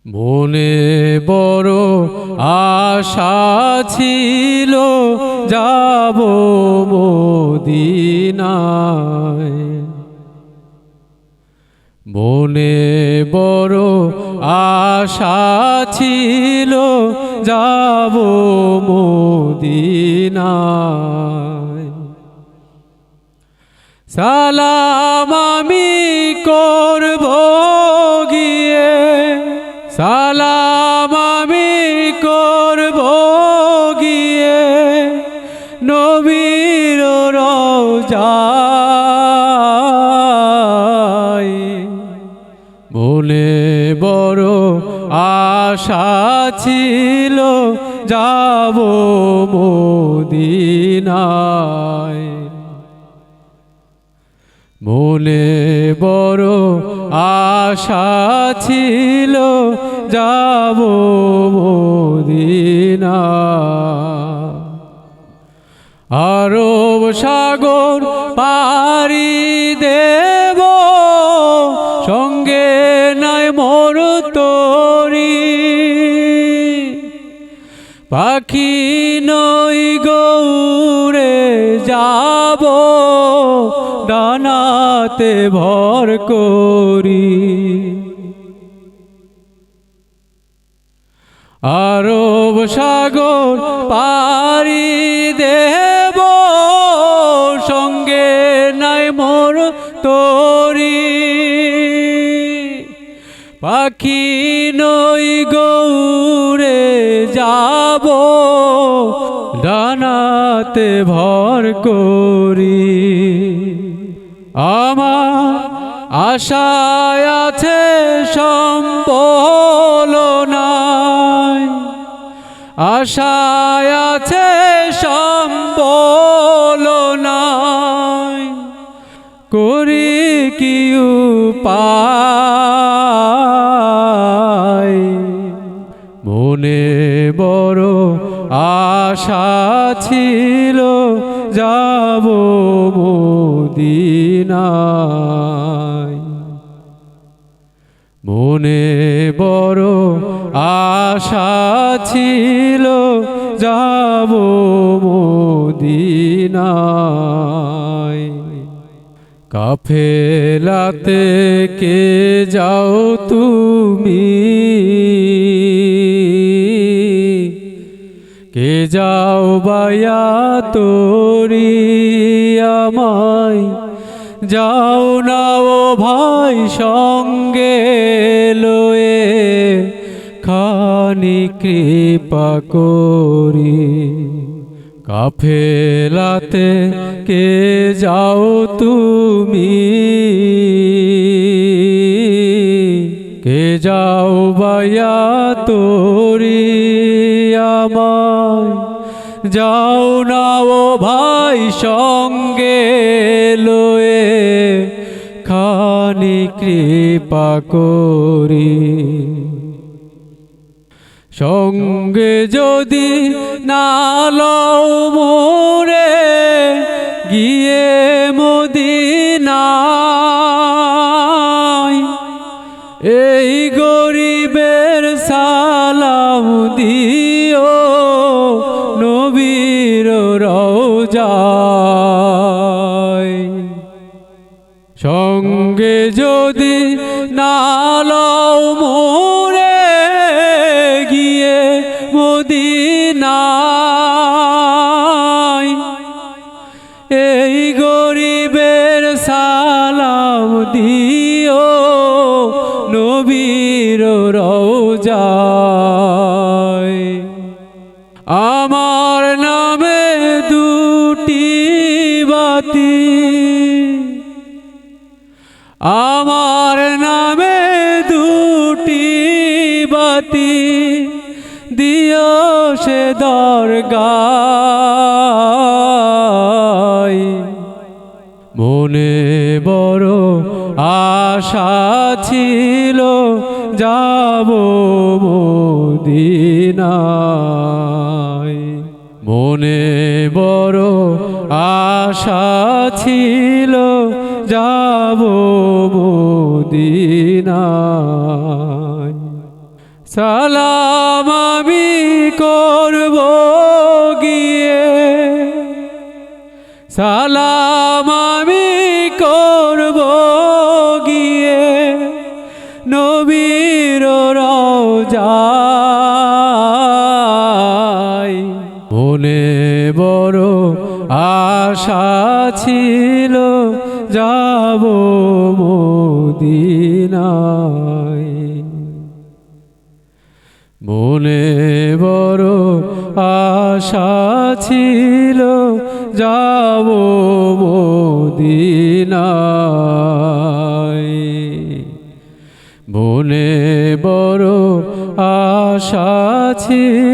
মনে বড় আশা ছিল যাব মদিনায়। মনে বড় আশা ছিল যাব মদিনায়। সালাম আমি করব গিয়ে, সালাম আমি করব গিয়ে নবীর রওজায়। মনে বড় আশা ছিল যাব মদিনায়। মনে বড় আশা ছিল যাব মদিনায়। আরব সাগর পাড়ি দেব, সঙ্গে নাই মোর তরি। পাখি নই গৌড়ে যাব, ডানাতে ভর করি। আরব সাগর পাড়ি দেব, সঙ্গে নাই মোর তরি। পাখি নই গৌড়ে যাব, ডানাতে ভর করি। আমার আশায় আছে সম্বল নাই, আশায় আছে সম্বল নাই। করি কি উপায়। মনে বড় আশা ছিল যাব মদিনায়। মনে বড় আশা ছিল যাব মদিনায়। কাফেলাতে কে যাও তুমি, কে যাও বায়া তোরি আমায়। যাও না ও ভাই সঙ্গে লয়ে, খানি কৃপা করি। কাফেলাতে কে যাও তুমি, কে যাও বায়া তোরি আমায়। যাও না ও ভাই সঙ্গে লয়ে, খানি কৃপা করি। সঙ্গে যদি না লও মোরে, গিয়ে মদিনায়। এই গরিবের সালাম দিও নবীর রওজায়। সঙ্গে যদি না লও মোরে, গিয়ে মদিনায়। এই গরিবের সালাম দিও নবীর রওজায়। আমার নামে দুটি বাতি, আমার নামে দুটি বাতি দিও সে দরগায়। মনে বড় আশা ছিল যাব মদিনায়। মনে বড় আশা ছিল যাব মদিনায়। সালাম আমি করব গিয়ে, সালাম আমি করব গিয়ে নবীর রওজায়। মনে বড় আশা ছিল যাব মদিনায়। মনে বড় আশা ছিল যাব মদিনায়। মনে বড় আশা ছিল